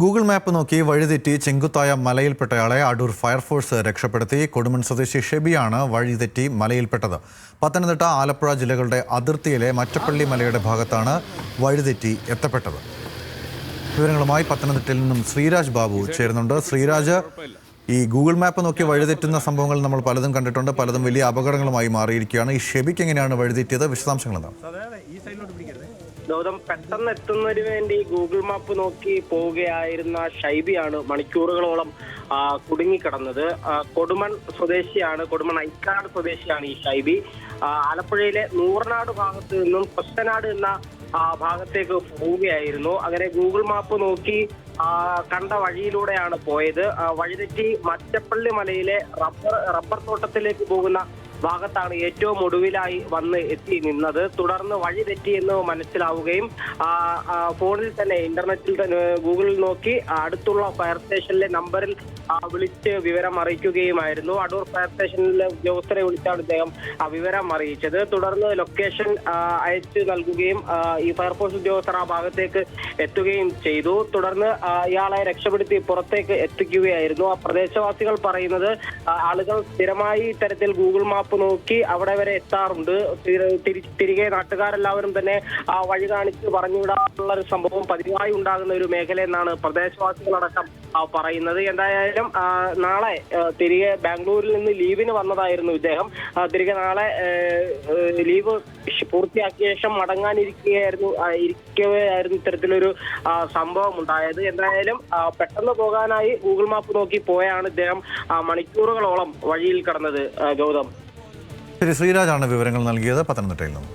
Google map നോക്കി വഴിതെറ്റി ചെങ്കുത്തായ മലയിൽപ്പെട്ടയാളെ അടൂർ ഫയർഫോഴ്സ് രക്ഷപ്പെടുത്തി. കൊടുമൺ സ്വദേശി ഷെബിയാണ് വഴിതെറ്റി മലയിൽപ്പെട്ടത്. പത്തനംതിട്ട, ആലപ്പുഴ ജില്ലകളുടെ അതിർത്തിയിലെ മറ്റപ്പള്ളി മലയുടെ ഭാഗത്താണ് വഴിതെറ്റി എത്തപ്പെട്ടത്. വിവരങ്ങളുമായി പത്തനംതിട്ടയിൽ നിന്നും ശ്രീരാജ് ബാബു ചേരുന്നുണ്ട്. ശ്രീരാജ്, ഈ ഗൂഗിൾ മാപ്പ് നോക്കി വഴിതെറ്റുന്ന സംഭവങ്ങൾ നമ്മൾ പലതും കണ്ടിട്ടുണ്ട്, പലതും വലിയ അപകടങ്ങളുമായി മാറിയിരിക്കുകയാണ്. ഈ ഷെബിക്ക് എങ്ങനെയാണ് വഴിതെറ്റിയത്? വിശദാംശങ്ങൾ എന്താണ്? ഗൗതം, പെട്ടെന്ന് എത്തുന്നതിന് വേണ്ടി ഗൂഗിൾ മാപ്പ് നോക്കി പോവുകയായിരുന്ന ഷൈബിയാണ് മണിക്കൂറുകളോളം കുടുങ്ങിക്കിടന്നത്. കൊടുമൺ സ്വദേശിയാണ്, കൊടുമൺ ഐക്കാട് സ്വദേശിയാണ് ഈ ഷൈബി. ആലപ്പുഴയിലെ നൂറനാട് ഭാഗത്ത് നിന്നും കൊച്ചനാട് എന്ന ഭാഗത്തേക്ക് പോവുകയായിരുന്നു. അങ്ങനെ ഗൂഗിൾ മാപ്പ് നോക്കി കണ്ട വഴിയിലൂടെയാണ് പോയത്. വഴിതെറ്റി മറ്റപ്പള്ളി മലയിലെ റബ്ബർ തോട്ടത്തിലേക്ക് പോകുന്ന ഭാഗത്താണ് ഏറ്റവും ഒടുവിലായി വന്ന് എത്തി നിന്നത്. തുടർന്ന് വഴി തെറ്റിയെന്ന് മനസ്സിലാവുകയും ഫോണിൽ തന്നെ ഇന്റർനെറ്റിൽ തന്നെ ഗൂഗിളിൽ നോക്കി അടുത്തുള്ള ഫയർ സ്റ്റേഷനിലെ നമ്പറിൽ വിളിച്ച് വിവരം അറിയിക്കുകയുമായിരുന്നു. അടൂർ ഫയർ സ്റ്റേഷനിലെ ഉദ്യോഗസ്ഥരെ വിളിച്ചാണ് ഇദ്ദേഹം വിവരം അറിയിച്ചത്. തുടർന്ന് ലൊക്കേഷൻ അയച്ചു നൽകുകയും ഈ ഫയർഫോഴ്സ് ഉദ്യോഗസ്ഥർ ആ ഭാഗത്തേക്ക് എത്തുകയും ചെയ്തു. തുടർന്ന് ഇയാളെ രക്ഷപ്പെടുത്തി പുറത്തേക്ക് എത്തിക്കുകയായിരുന്നു. ആ പ്രദേശവാസികൾ പറയുന്നത് ആളുകൾ സ്ഥിരമായി ഇത്തരത്തിൽ ഗൂഗിൾ മാപ്പ് നോക്കി അവിടെ വരെ എത്താറുണ്ട്. തിരികെ നാട്ടുകാരെല്ലാവരും തന്നെ വഴി കാണിച്ച് പറഞ്ഞുവിടാനുള്ള ഒരു സംഭവം പതിവായി ഉണ്ടാകുന്ന ഒരു മേഖല എന്നാണ് പ്രദേശവാസികളടക്കം പറയുന്നത്. എന്തായാലും നാളെ തിരികെ ബാംഗ്ലൂരിൽ നിന്ന് ലീവിന് വന്നതായിരുന്നു ഇദ്ദേഹം. തിരികെ നാളെ ലീവ് പൂർത്തിയാക്കിയ ശേഷം ഇരിക്കവെയായിരുന്നു ഇത്തരത്തിലൊരു സംഭവം ഉണ്ടായത്. എന്തായാലും പെട്ടെന്ന് പോകാനായി ഗൂഗിൾ മാപ്പ് നോക്കി പോയാണ് ഇദ്ദേഹം മണിക്കൂറുകളോളം വഴിയിൽ കടന്നത്. ഗൗതം, ശ്രീരാജാണ് വിവരങ്ങൾ നൽകിയത് പത്തനംതിട്ടയിൽ നിന്നും.